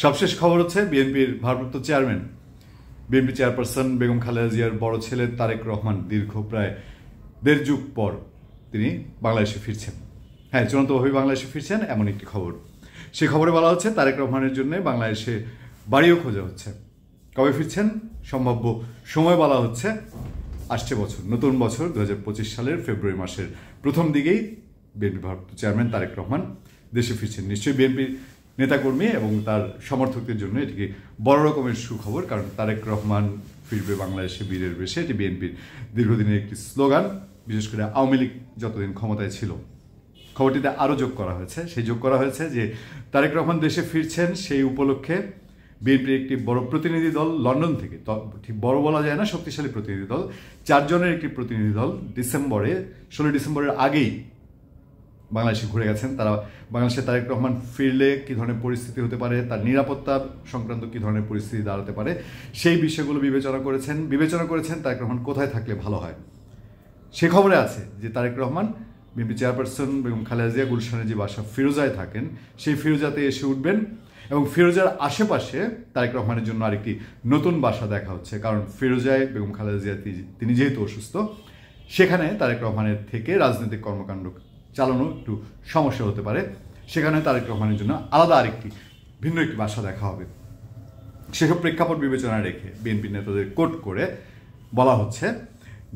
সবশেষ খবর হচ্ছে বিএনপির ভারপ্রাপ্ত chairman BNP chairperson Begum Khaleda জিয়ার বড় ছেলে তারেক রহমান দীর্ঘ প্রায় ১.৫ যুগ পর তিনি বাংলাদেশে ফিরছেন। হ্যাঁ, চূড়ান্তভাবে বাংলাদেশে ফিরছেন এমন একটি খবর। সে খবরে বলা হচ্ছে তারেক রহমানের জন্য বাংলাদেশে বাড়িও খোঁজা হচ্ছে। কবে ফিরছেন সম্ভাব্য সময় বলা হচ্ছে আসছে বছর, নতুন বছর ২০২৫ সালের ফেব্রুয়ারি মাসের প্রথম দিকেই বিএনপি ভারপ্রাপ্ত চেয়ারম্যান তারেক রহমান দেশে ফিরছেন। নিশ্চয়ই বিএনপির নেতাকর্মী এবং তার সমর্থকদের জন্য এটিকে বড় রকমের সুখবর, কারণ তারেক রহমান ফিরবে বাংলাদেশে বীরের বেশে, এটি বিএনপির দীর্ঘদিনের একটি স্লোগান, বিশেষ করে আওয়ামী লীগ যতদিন ক্ষমতায় ছিল। খবরটিতে আরও যোগ করা হয়েছে যে তারেক রহমান দেশে ফিরছেন সেই উপলক্ষে বিএনপির একটি বড় প্রতিনিধি দল লন্ডন থেকে, ঠিক বড় বলা যায় না, শক্তিশালী প্রতিনিধি দল, 4 জনের একটি প্রতিনিধি দল 16 ডিসেম্বরের আগেই বাংলাদেশে ঘুরে গেছেন। তারা বাংলাদেশে তারেক রহমান ফিরলে কী ধরনের পরিস্থিতি হতে পারে, তার নিরাপত্তা সংক্রান্ত কী ধরনের পরিস্থিতি দাঁড়াতে পারে, সেই বিষয়গুলো বিবেচনা করেছেন তারেক রহমান কোথায় থাকলে ভালো হয়। সে খবরে আছে যে তারেক রহমান বিএনপি চেয়ারপারসন বেগম খালেদা জিয়া গুলশানের যে বাসা ফিরোজায় থাকেন, সেই ফিরোজাতে এসে উঠবেন এবং ফিরোজার আশেপাশে তারেক রহমানের জন্য আরেকটি নতুন বাসা দেখা হচ্ছে। কারণ ফিরোজায় বেগম খালেদা জিয়া তিনি যেহেতু অসুস্থ, সেখানে তারেক রহমানের থেকে রাজনৈতিক কর্মকাণ্ড চালানো একটু সমস্যা হতে পারে। সেখানে তারেক রহমানের জন্য আলাদা ভিন্ন একটি বাসা দেখা হবে। সেসব প্রেক্ষাপট বিবেচনায় রেখে বিএনপি নেতাদের কোট করে বলা হচ্ছে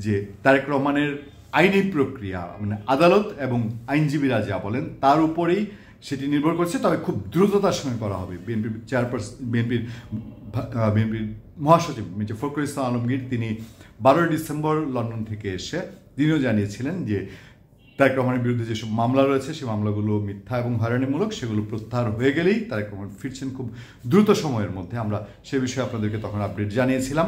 যে তারেক রহমানের আইনি প্রক্রিয়া, মানে আদালত এবং আইনজীবীরা যা বলেন তার উপরেই সেটি নির্ভর করছে, তবে খুব দ্রুততার সঙ্গে করা হবে। বিএনপির মহাসচিব মির্জা ফখরুল ইসলাম আলমগীর তিনি 12 ডিসেম্বর লন্ডন থেকে এসে তিনিও জানিয়েছিলেন যে তারেক রহমানের বিরুদ্ধে যেসব মামলা রয়েছে সেই মামলাগুলো মিথ্যা এবং হয়রানিমূলক, সেগুলো প্রত্যাহার হয়ে গেলেই তারেক রহমান ফিরছেন খুব দ্রুত সময়ের মধ্যে। আমরা সে বিষয়ে আপনাদেরকে তখন আপডেট জানিয়েছিলাম।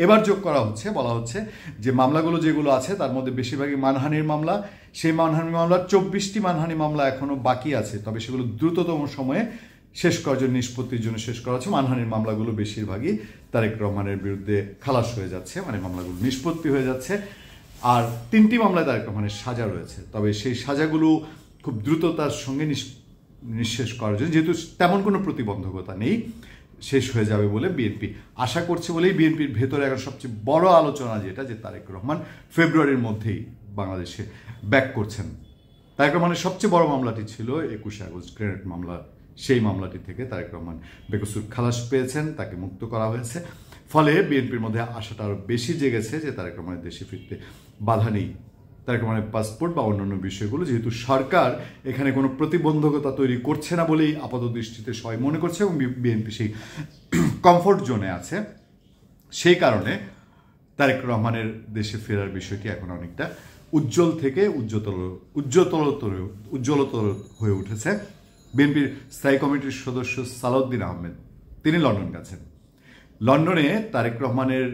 এবার যোগ করা হচ্ছে, বলা হচ্ছে যে মামলাগুলো যেগুলো আছে তার মধ্যে বেশিরভাগই মানহানির মামলা। সেই মানহানি মামলার 24টি মানহানি মামলা এখনও বাকি আছে, তবে সেগুলো দ্রুততম সময়ে শেষ করার জন্য, নিষ্পত্তির জন্য শেষ করা হচ্ছে। মানহানির মামলাগুলো বেশিরভাগই তারেক রহমানের বিরুদ্ধে খালাস হয়ে যাচ্ছে, মানে মামলাগুলো নিষ্পত্তি হয়ে যাচ্ছে। আর 3টি মামলায় তারেক রহমানের সাজা রয়েছে, তবে সেই সাজাগুলো খুব দ্রুততার সঙ্গে নিঃশেষ করার জন্য, যেহেতু তেমন কোনো প্রতিবন্ধকতা নেই, শেষ হয়ে যাবে বলে বিএনপি আশা করছে বলেই বিএনপির ভেতরে এখন সবচেয়ে বড় আলোচনা যেটা, যে তারেক রহমান ফেব্রুয়ারির মধ্যেই বাংলাদেশে ব্যাক করছেন। তারেক রহমানের সবচেয়ে বড় মামলাটি ছিল 21 আগস্ট গ্রেনেড মামলা। সেই মামলাটি থেকে তারেক রহমান বেকসুর খালাস পেয়েছেন, তাকে মুক্ত করা হয়েছে। ফলে বিএনপির মধ্যে আশাটা আরও বেশি জেগেছে যে তারেক রহমানের দেশে ফিরতে বাধা নেই। তারেক রহমানের পাসপোর্ট বা অন্যান্য বিষয়গুলো, যেহেতু সরকার এখানে কোনো প্রতিবন্ধকতা তৈরি করছে না বলেই আপাত দৃষ্টিতে সবাই মনে করছে এবং বিএনপি সেই কমফোর্ট জোনে আছে, সেই কারণে তারেক রহমানের দেশে ফেরার বিষয়টি এখন অনেকটা উজ্জ্বল থেকে উজ্জ্বলতর হয়ে উঠেছে। বিএনপির স্থায়ী কমিটির সদস্য সালাউদ্দিন আহমেদ তিনি লন্ডন গেছেন। লন্ডনে তারেক রহমানের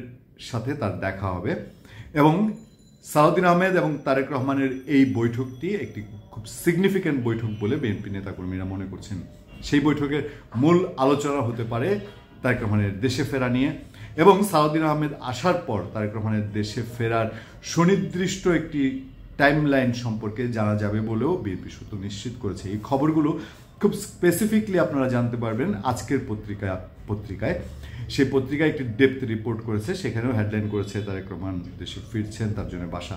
সাথে তার দেখা হবে এবং সালাউদ্দিন আহমেদ এবং তারেক রহমানের এই বৈঠকটি একটি খুব সিগনিফিক্যান্ট বৈঠক বলে বিএনপি নেতাকর্মীরা মনে করছেন। সেই বৈঠকের মূল আলোচনা হতে পারে তারেক রহমানের দেশে ফেরা নিয়ে, এবং সালাউদ্দিন আহমেদ আসার পর তারেক রহমানের দেশে ফেরার সুনির্দিষ্ট একটি টাইমলাইন সম্পর্কে জানা যাবে বলেও বিএনপি সূত্র নিশ্চিত করেছে। এই খবরগুলো খুব স্পেসিফিকলি আপনারা জানতে পারবেন আজকের পত্রিকায়। সেই পত্রিকায় একটি ডেপথ রিপোর্ট করেছে, সেখানেও হেডলাইন করেছে তারেক রহমান দেশে ফিরছেন, তার জন্য বাসা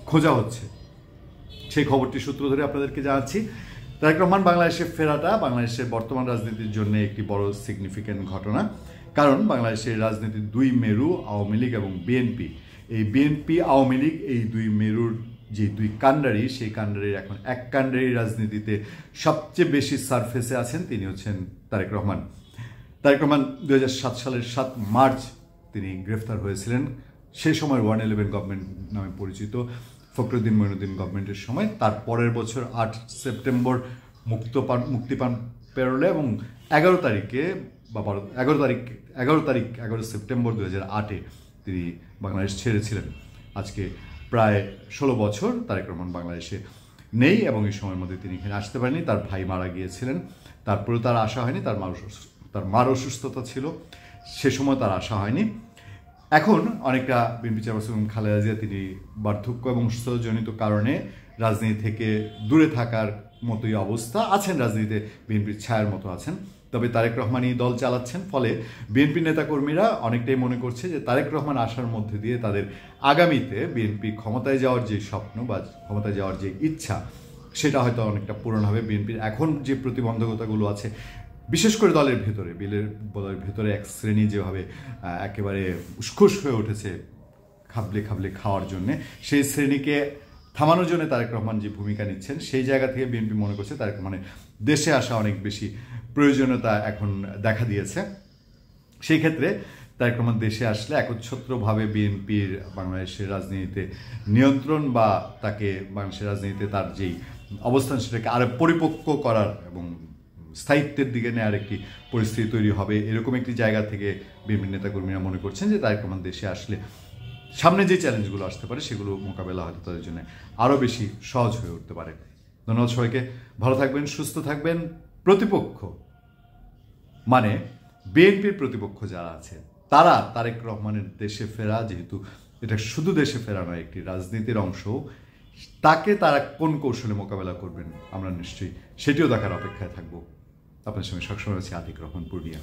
খোঁজা হচ্ছে। সেই খবরটি সূত্র ধরে আপনাদেরকে জানাচ্ছি। তারেক রহমান বাংলাদেশে ফেরাটা বাংলাদেশের বর্তমান রাজনীতির জন্য একটি বড় সিগনিফিক্যান্ট ঘটনা, কারণ বাংলাদেশের রাজনীতির 2 মেরু আওয়ামী লীগ এবং বিএনপি, এই বিএনপি আওয়ামী লীগ এই 2 মেরুর যে 2 কাণ্ডারি, সেই কাণ্ডারির এখন এক কাণ্ডারি রাজনীতিতে সবচেয়ে বেশি সারফেসে আছেন, তিনি হচ্ছেন তারেক রহমান। তারেক রহমান 2007 সালের 7 মার্চ তিনি গ্রেফতার হয়েছিলেন। সেই সময় 111 গভর্নমেন্ট নামে পরিচিত ফখরুদ্দিন মঈনুদ্দিন গভর্নমেন্টের সময়। তার পরের বছর 8 সেপ্টেম্বর মুক্তি পান পেরোলে এবং 11 সেপ্টেম্বর 2008 তিনি বাংলাদেশ ছেড়েছিলেন। আজকে প্রায় 16 বছর তারেক রহমান বাংলাদেশে নেই এবং এই সময়ের মধ্যে তিনি এখানে আসতে পারেননি। তার ভাই মারা গিয়েছিলেন, তারপরেও তার আসা হয়নি। তার মার অসুস্থতা ছিল, সে সময় তার আসা হয়নি। এখন অনেকটা বিএনপি চেয়ারপারসন খালেদা জিয়া তিনি বার্ধক্য এবং অসুস্থতাজনিত কারণে রাজনীতি থেকে দূরে থাকার মতোই অবস্থা আছেন, রাজনীতিতে বিএনপির ছায়ার মতো আছেন। তবে তারেক রহমানই দল চালাচ্ছেন, ফলে বিএনপি নেতাকর্মীরা অনেকটাই মনে করছে যে তারেক রহমান আসার মধ্যে দিয়ে তাদের আগামীতে বিএনপি ক্ষমতায় যাওয়ার যে স্বপ্ন বা ক্ষমতায় যাওয়ার যে ইচ্ছা সেটা হয়তো অনেকটা পূরণ হবে। বিএনপির এখন যে প্রতিবন্ধকতাগুলো আছে, বিশেষ করে দলের ভেতরে এক শ্রেণী যেভাবে একেবারে উস্কুস হয়ে উঠেছে খাবলে খাবলে খাওয়ার জন্যে, সেই শ্রেণীকে থামানোর জন্য তারেক রহমান যে ভূমিকা নিচ্ছেন, সেই জায়গা থেকে বিএনপি মনে করছে তারেক রহমানের দেশে আসা অনেক বেশি প্রয়োজনীয়তা এখন দেখা দিয়েছে। সেই ক্ষেত্রে তারেক রহমান দেশে আসলে একচ্ছত্রভাবে বিএনপির বাংলাদেশের রাজনীতিতে নিয়ন্ত্রণ বা তাকে বাংলাদেশের রাজনীতিতে তার যেই অবস্থান সেটাকে আরো পরিপক্ক করার এবং স্থায়িত্বের দিকে নেওয়ার একটি পরিস্থিতি তৈরি হবে, এরকম একটি জায়গা থেকে বিএনপি নেতাকর্মীরা মনে করছেন যে তারেক রহমান দেশে আসলে সামনে যে চ্যালেঞ্জগুলো আসতে পারে সেগুলো মোকাবেলা হয়তো তাদের জন্য আরও বেশি সহজ হয়ে উঠতে পারে। ধন্যবাদ সবাইকে, ভালো থাকবেন, সুস্থ থাকবেন। প্রতিপক্ষ মানে বিএনপির প্রতিপক্ষ যারা আছে তারা তারেক রহমানের দেশে ফেরা, যেহেতু এটা শুধু দেশে ফেরা নয়, একটি রাজনীতির অংশ, তাকে তারা কোন কৌশলে মোকাবেলা করবেন আমরা নিশ্চয়ই সেটিও দেখার অপেক্ষায় থাকবো। আপনার সঙ্গে সবসময় আছি আতিক রহমান পূর্ণিয়া।